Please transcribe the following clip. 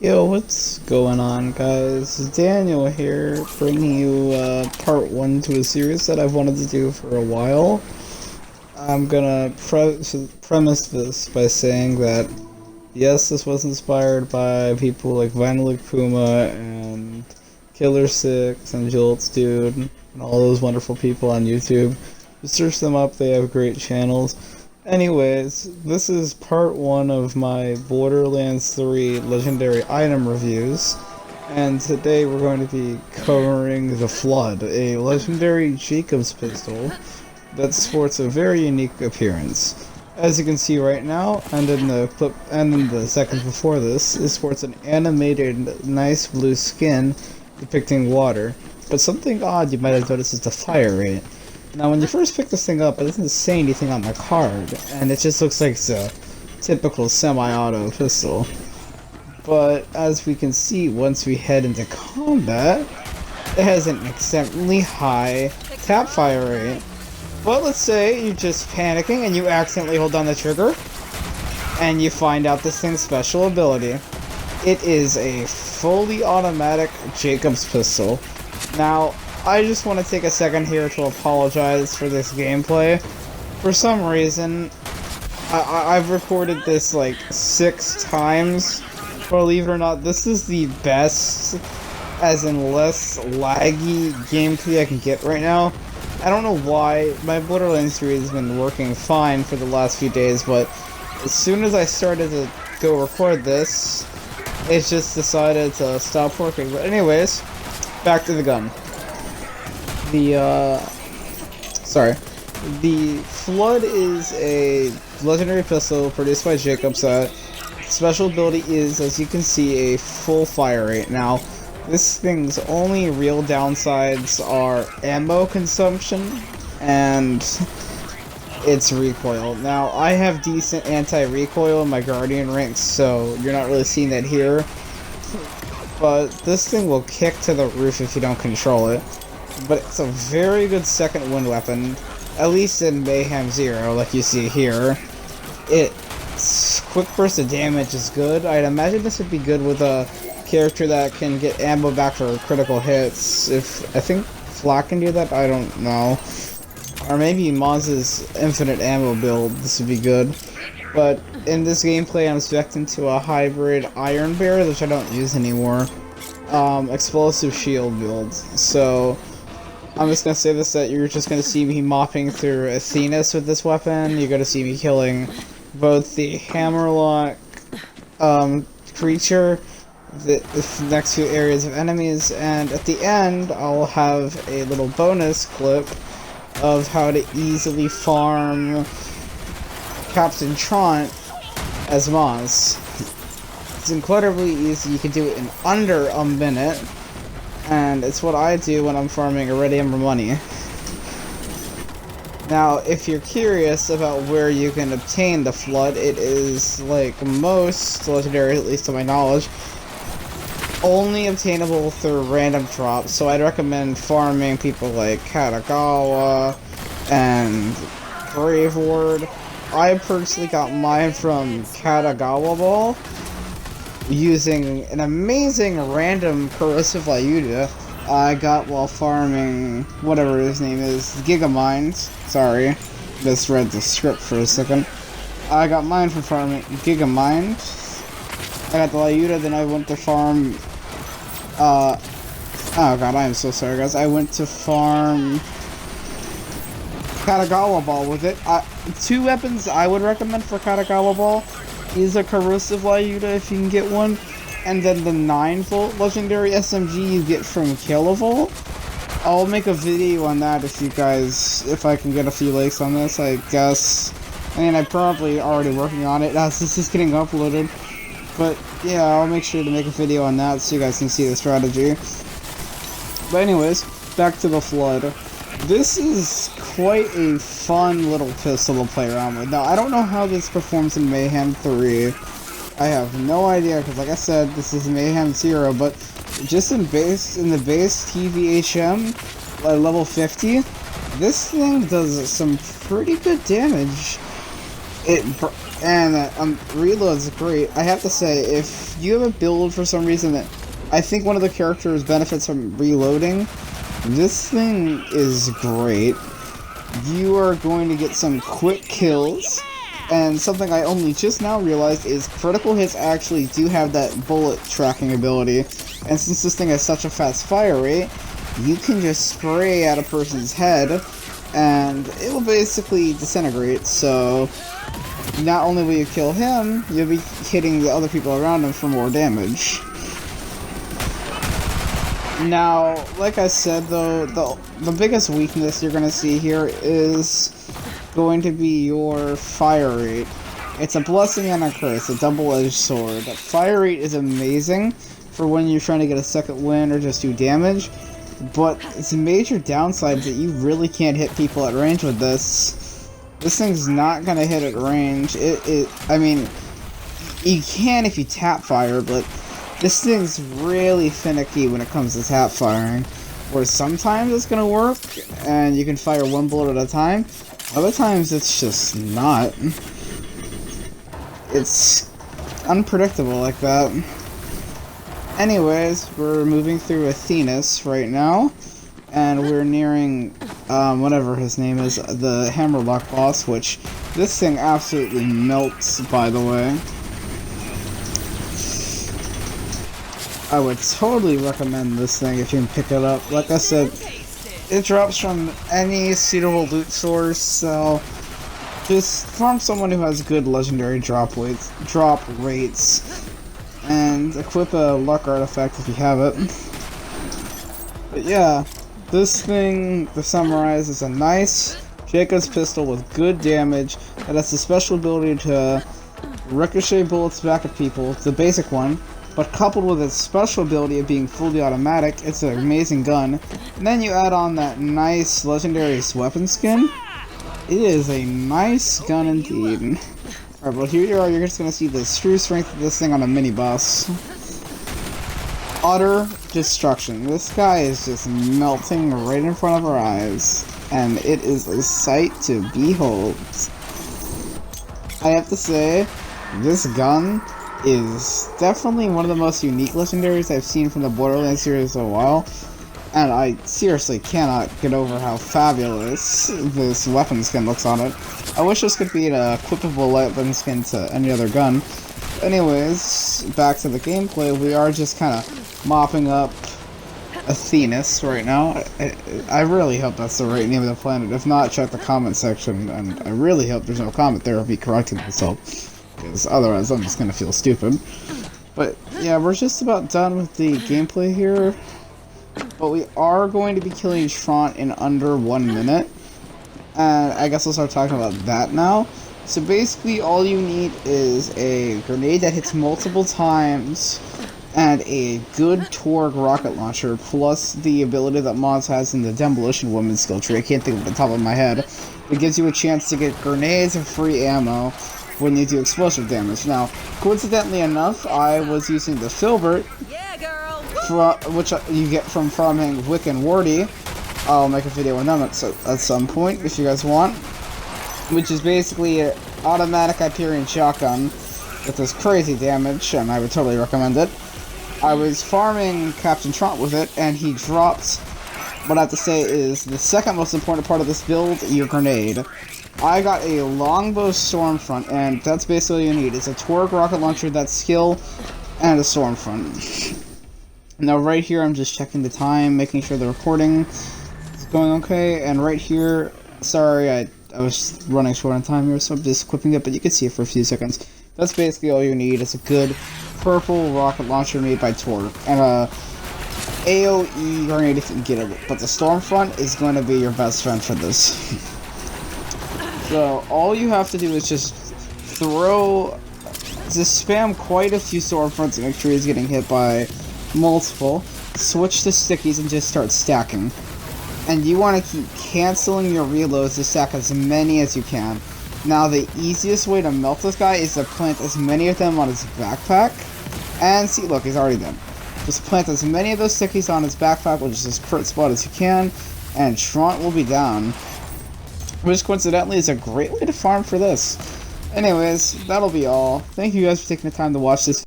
Yo, what's going on, guys? Daniel here, bringing you part one to a series that I've wanted to do for a while. I'm gonna premise this by saying that yes, this was inspired by people like Vinylic Puma and Killer6 and Jolts Dude and all those wonderful people on YouTube. Just search them up; they have great channels. Anyways, this is part one of my Borderlands 3 legendary item reviews, and today we're going to be covering the Flood, a legendary Jacob's pistol that sports a very unique appearance. As you can see right now, and in the clip, and in the second before this, it sports an animated, nice blue skin depicting water, but something odd you might have noticed is the fire rate. Now, when you first pick this thing up, it doesn't say anything on the card, and it just looks like it's a typical semi-auto pistol. But as we can see, once we head into combat, it has an extremely high tap fire rate. But let's say you're just panicking and you accidentally hold down the trigger, and you find out this thing's special ability. It is a fully automatic Jacob's pistol. Now, I just want to take a second here to apologize for this gameplay. For some reason, I've recorded this like 6 times. Believe it or not, this is the best, as in less laggy gameplay I can get right now. I don't know why. My Borderlands series has been working fine for the last few days, but as soon as I started to go record this, it just decided to stop working. But anyways, back to the gun. The Flood is a legendary pistol produced by Jacobs. Special ability is, as you can see, a full fire rate. Now, this thing's only real downsides are ammo consumption and its recoil. Now, I have decent anti-recoil in my Guardian ranks, so you're not really seeing that here. But this thing will kick to the roof if you don't control it. But it's a very good second wind weapon, at least in Mayhem Zero, like you see here. Its quick burst of damage is good. I'd imagine this would be good with a character that can get ammo back for critical hits. I think Flak can do that, I don't know. Or maybe Maz's infinite ammo build, this would be good. But in this gameplay, I'm speccing to a hybrid Iron Bear, which I don't use anymore. Explosive shield build. So I'm just gonna say this, that you're just gonna see me mopping through Athenas with this weapon. You're gonna see me killing both the Hammerlock creature, the next few areas of enemies, and at the end I'll have a little bonus clip of how to easily farm Captain Trant as Maz. It's incredibly easy. You can do it in under a minute. And it's what I do when I'm farming Iridium or money. Now, if you're curious about where you can obtain the Flood, it is, like most legendary, at least to my knowledge, only obtainable through random drops. So I'd recommend farming people like Katagawa and Brave Ward. I personally got mine from Katagawa Ball, using an amazing random corrosive Lyuda I got while farming whatever his name is, Gigamind. Sorry, misread the script for a second. I got mine from farming Gigamind. I got the Lyuda, then I went to farm, oh god, I am so sorry guys. I went to farm Katagawa Ball with it. 2 weapons I would recommend for Katagawa Ball is a corrosive Lyuda if you can get one, and then the 9-volt legendary SMG you get from Kilovolt. I'll make a video on that if I can get a few likes on this, I guess. I mean, I'm probably already working on it as this is getting uploaded, but yeah, I'll make sure to make a video on that so you guys can see the strategy. But anyways, back to the Flood. This is quite a fun little pistol to play around with. Now, I don't know how this performs in Mayhem 3. I have no idea, because like I said, this is Mayhem 0, but just in the base TVHM, level 50, this thing does some pretty good damage. And reload's great. I have to say, if you have a build for some reason that I think one of the characters benefits from reloading, this thing is great. You are going to get some quick kills, and something I only just now realized is critical hits actually do have that bullet tracking ability, and since this thing has such a fast fire rate, you can just spray at a person's head, and it will basically disintegrate, so not only will you kill him, you'll be hitting the other people around him for more damage. Now, like I said though, the biggest weakness you're going to see here is going to be your fire rate. It's a blessing and a curse, a double-edged sword. That fire rate is amazing for when you're trying to get a second win or just do damage, but its major downside is that you really can't hit people at range with this. This thing's not going to hit at range. I mean, you can if you tap fire, but this thing's really finicky when it comes to tap firing, where sometimes it's gonna work, and you can fire one bullet at a time, other times it's just not. It's unpredictable like that. Anyways, we're moving through Athenas right now, and we're nearing, whatever his name is, the Hammerlock boss, which this thing absolutely melts, by the way. I would totally recommend this thing if you can pick it up. Like I said, it drops from any suitable loot source, so just farm someone who has good legendary drop rates, and equip a luck artifact if you have it. But yeah, this thing, to summarize, is a nice Jacob's pistol with good damage that has the special ability to ricochet bullets back at people, the basic one. But coupled with its special ability of being fully automatic, it's an amazing gun. And then you add on that nice legendary weapon skin. It is a nice gun indeed. Alright, well here you are, you're just gonna see the true strength of this thing on a mini-boss. Utter destruction. This guy is just melting right in front of our eyes. And it is a sight to behold. I have to say, this gun is definitely one of the most unique legendaries I've seen from the Borderlands series in a while, and I seriously cannot get over how fabulous this weapon skin looks on it. I wish this could be an equipable weapon skin to any other gun. Anyways, back to the gameplay, we are just kind of mopping up Athenas right now. I really hope that's the right name of the planet. If not, check the comment section, and I really hope there's no comment there of me correcting myself, because otherwise I'm just gonna feel stupid. But yeah, we're just about done with the gameplay here, but we are going to be killing Trant in under 1 minute, and I guess we'll start talking about that now. So basically all you need is a grenade that hits multiple times, and a good Torgue rocket launcher, plus the ability that Moz has in the Demolition Woman skill tree. I can't think of the top of my head. It gives you a chance to get grenades and free ammo when you do explosive damage. Now, coincidentally enough, I was using the filbert, which you get from farming Wick and Wardy. I'll make a video on them at some point if you guys want. Which is basically an automatic Hyperion shotgun with this crazy damage, and I would totally recommend it. I was farming Captain Trant with it, and he dropped what I have to say is the second most important part of this build, your grenade. I got a longbow Stormfront, and that's basically all you need. It's a Torgue rocket launcher, that's skill, and a Stormfront. Now right here, I'm just checking the time, making sure the recording is going okay, and right here, sorry, I was running short on time here, so I'm just equipping it, but you can see it for a few seconds. That's basically all you need. It's a good purple rocket launcher made by Torgue, and a AoE grenade if you can get it, but the Stormfront is going to be your best friend for this. So, all you have to do is just spam quite a few Stormfronts to make sure he's getting hit by multiple, switch to stickies and just start stacking. And you want to keep canceling your reloads to stack as many as you can. Now, the easiest way to melt this guy is to plant as many of them on his backpack. And see, look, he's already done. Just plant as many of those stickies on his backpack, which is his crit spot, as you can, and Trant will be down. Which coincidentally is a great way to farm for this. Anyways, that'll be all. Thank you guys for taking the time to watch this